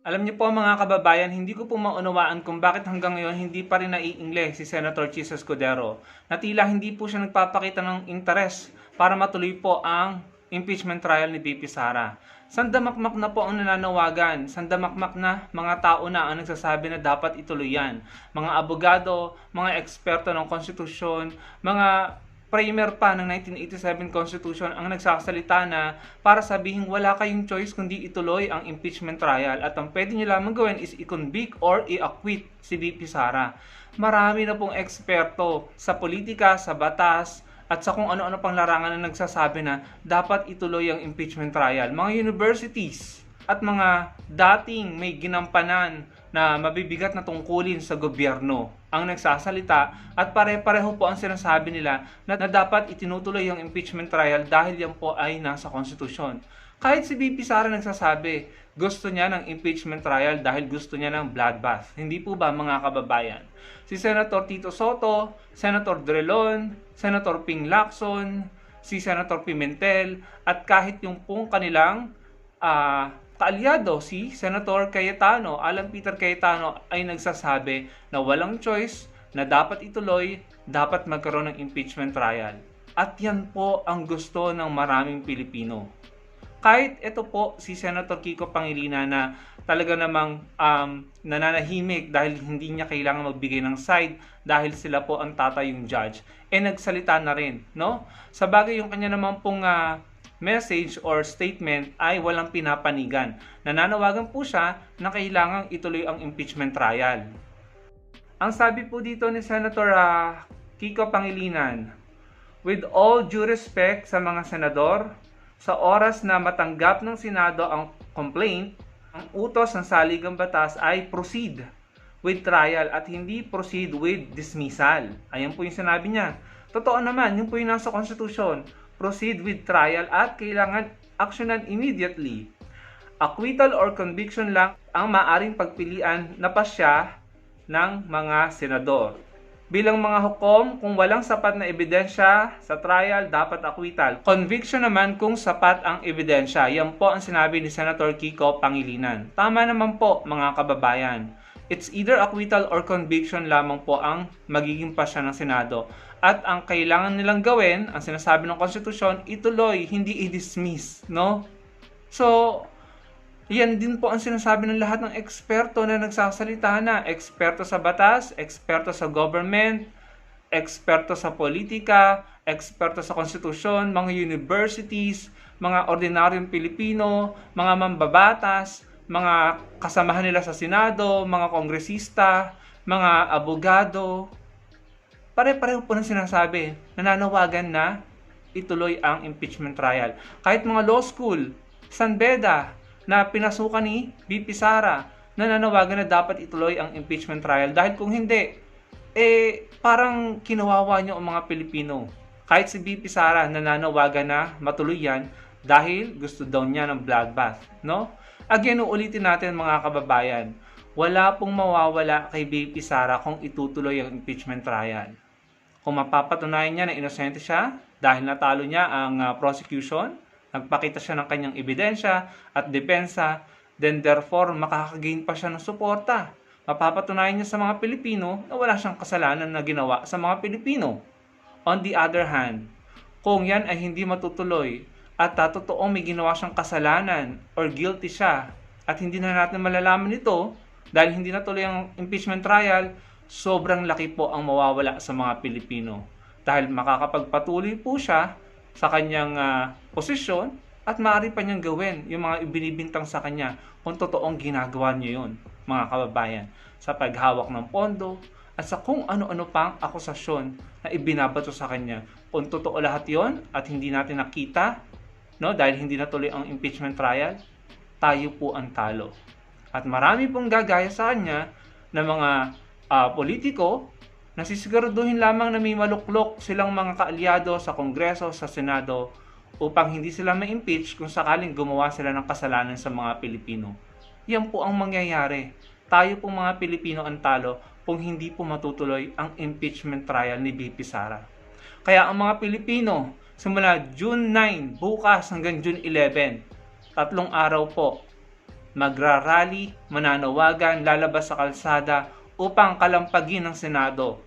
Alam niyo po mga kababayan, hindi ko po maunawaan kung bakit hanggang ngayon hindi pa rin naiingle si Senator Chis Escudero na tila hindi po siya nagpapakita ng interes para matuloy po ang impeachment trial ni VP Sara. Sandamakmak na po ang nananawagan, sandamakmak na mga tao na ang nagsasabi na dapat ituloy yan. Mga abogado, mga eksperto ng konstitusyon, mga primer pa ng 1987 Constitution ang nagsasalita na para sabihin wala kayong choice kundi ituloy ang impeachment trial at ang pwede nyo lamang gawin is i-convict or i-acquit si VP Sara. Marami na pong eksperto sa politika, sa batas, at sa kung ano-ano pang larangan na nagsasabi na dapat ituloy ang impeachment trial. Mga universities at mga dating may ginampanan na mabibigat na tungkulin sa gobyerno ang nagsasalita at pare-pareho po ang sinasabi nila na dapat itinutuloy ang impeachment trial dahil yan po ay nasa konstitusyon. Kahit si VP Sara nagsasabi, gusto niya ng impeachment trial dahil gusto niya ng bloodbath. Hindi po ba mga kababayan? Si Senator Tito Soto, Senator Drilon, Senator Ping Lacson, si Senator Pimentel, at kahit yung pong kanilang kaalyado si Senator Cayetano, Alan Peter Cayetano ay nagsasabi na walang choice, na dapat ituloy, dapat magkaroon ng impeachment trial. At yan po ang gusto ng maraming Pilipino. Kahit ito po si Senator Kiko Pangilinan na talaga namang nananahimik dahil hindi niya kailangan magbigay ng side dahil sila po ang tatayong judge, nagsalita na rin, no? Sa bagay yung kanya naman pong message or statement ay walang pinapanigan. Nananawagan po siya na kailangang ituloy ang impeachment trial. Ang sabi po dito ni Senator Kiko Pangilinan, with all due respect sa mga senador, sa oras na matanggap ng Senado ang complaint, ang utos ng saligang batas ay proceed with trial at hindi proceed with dismissal. Ayan po yung sinabi niya. Totoo naman, yun po yung nasa konstitusyon. Proceed with trial at kailangan aksyonan immediately. Acquittal or conviction lang ang maaring pagpilian na pasya ng mga senador. Bilang mga hukom, kung walang sapat na ebidensya sa trial, dapat acquittal. Conviction naman kung sapat ang ebidensya. Yan po ang sinabi ni Senator Kiko Pangilinan. Tama naman po mga kababayan. It's either acquittal or conviction lamang po ang magiging pasya ng Senado. At ang kailangan nilang gawin, ang sinasabi ng konstitusyon, ituloy, hindi i-dismiss, no? So, yan din po ang sinasabi ng lahat ng eksperto na nagsasalita na. Eksperto sa batas, eksperto sa government, eksperto sa politika, eksperto sa konstitusyon, mga universities, mga ordinaryong Pilipino, mga mambabatas, mga kasamahan nila sa Senado, mga kongresista, mga abogado. Pare-pareho po ng sinasabi, nananawagan na ituloy ang impeachment trial. Kahit mga law school, San Beda, na pinasukan ni VP Sara, nananawagan na dapat ituloy ang impeachment trial dahil kung hindi, parang kinawawa niyo ang mga Pilipino. Kahit si VP Sara nananawagan na matuloy yan dahil gusto daw niya ng bloodbath, no? Again, uulitin natin mga kababayan, wala pong mawawala kay VP Sara kung itutuloy ang impeachment trial. Kung mapapatunayan niya na inosente siya dahil natalo niya ang prosecution, nagpakita siya ng kanyang ebidensya at depensa, then therefore makakagain pa siya ng suporta. Mapapatunayan niya sa mga Pilipino na wala siyang kasalanan na ginawa sa mga Pilipino. On the other hand, kung yan ay hindi matutuloy at totoong may ginawa siyang kasalanan or guilty siya at hindi na natin malalaman ito dahil hindi natuloy ang impeachment trial, sobrang laki po ang mawawala sa mga Pilipino. Dahil makakapagpatuloy po siya sa kanyang posisyon at maaari pa niyang gawin yung mga ibinibintang sa kanya kung totoong ginagawa niya yun, mga kababayan, sa paghawak ng pondo at sa kung ano-ano pang akusasyon na ibinabato sa kanya. Kung totoo lahat yon at hindi natin nakita, no, dahil hindi natuloy ang impeachment trial, tayo po ang talo. At marami pong gagaya sa kanya na mga politiko, nasisiguraduhin lamang na may maluklok silang mga kaalyado sa Kongreso, sa Senado, upang hindi sila ma-impeach kung sakaling gumawa sila ng kasalanan sa mga Pilipino. Yan po ang mangyayari. Tayo po mga Pilipino ang talo kung hindi po matutuloy ang impeachment trial ni VP Sara. Kaya ang mga Pilipino, simula June 9, bukas hanggang June 11, 3 araw po, magrarally, mananawagan, lalabas sa kalsada upang kalampagin ng Senado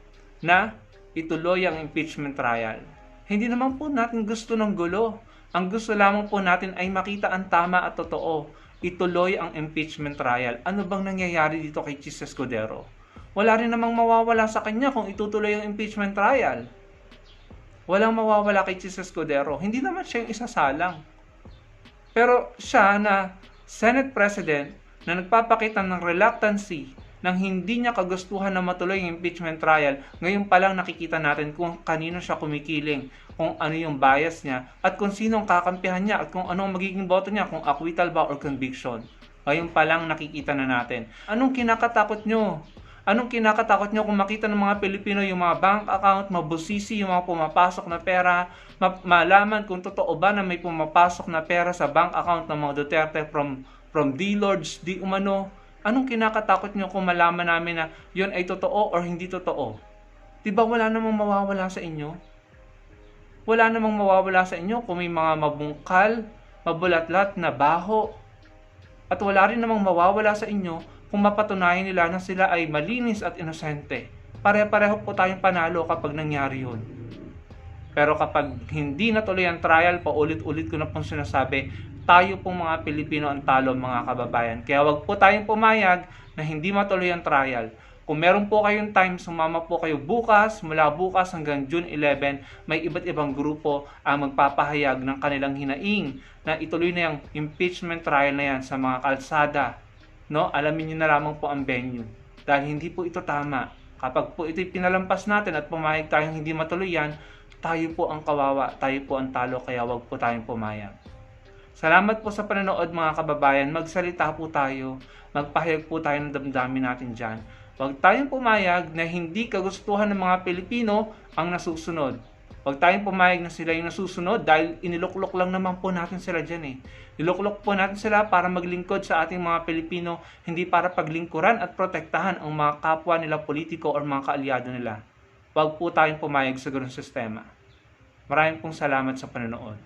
na ituloy ang impeachment trial. Hindi naman po natin gusto ng gulo. Ang gusto lamang po natin ay makita ang tama at totoo. Ituloy ang impeachment trial. Ano bang nangyayari dito kay Chis Escudero? Wala rin namang mawawala sa kanya kung itutuloy ang impeachment trial. Walang mawawala kay Chis Escudero. Hindi naman siya yung isasalang. Pero siya na Senate President na nagpapakita ng reluctancy nang hindi niya kagustuhan na matuloy yung impeachment trial, ngayon pa lang nakikita natin kung kanino siya kumikiling, kung ano yung bias niya, at kung sino ang kakampihan niya, at kung ano ang magiging boto niya, kung acquittal ba or conviction. Ngayon pa lang nakikita na natin. Anong kinakatakot nyo? Anong kinakatakot nyo kung makita ng mga Pilipino yung mga bank account, mabusisi yung mga pumapasok na pera, malaman kung totoo ba na may pumapasok na pera sa bank account ng mga Duterte from D-Lords, di umano? Anong kinakatakot nyo kung malaman namin na yun ay totoo or hindi totoo? Diba wala namang mawawala sa inyo? Wala namang mawawala sa inyo kung may mga mabungkal, mabulatlat na baho. At wala rin namang mawawala sa inyo kung mapatunayan nila na sila ay malinis at inosente. Pare-pareho po tayong panalo kapag nangyari yun. Pero kapag hindi natuloy ang trial, paulit-ulit ko na pong sinasabi, tayo pong mga Pilipino ang talo, mga kababayan. Kaya wag po tayong pumayag na hindi matuloy ang trial. Kung meron po kayong time, sumama po kayo bukas, mula bukas hanggang June 11, may iba't ibang grupo ang magpapahayag ng kanilang hinaing na ituloy na yung impeachment trial na yan sa mga kalsada. No? Alamin niyo na lamang po ang venue. Dahil hindi po ito tama. Kapag po ito'y pinalampas natin at pumayag tayong hindi matuloy yan, tayo po ang kawawa, tayo po ang talo, kaya wag po tayong pumayag. Salamat po sa panonood, mga kababayan. Magsalita po tayo, magpahayag po tayo ng damdamin natin dyan. Huwag tayong pumayag na hindi kagustuhan ng mga Pilipino ang nasusunod. Huwag tayong pumayag na sila yung nasusunod dahil iniluklok lang naman po natin sila dyan eh. Niluklok po natin sila para maglingkod sa ating mga Pilipino, hindi para paglingkuran at protektahan ang mga kapwa nila politiko o mga kaalyado nila. Huwag po tayong pumayag sa ganung sistema. Maraming pong salamat sa panonood.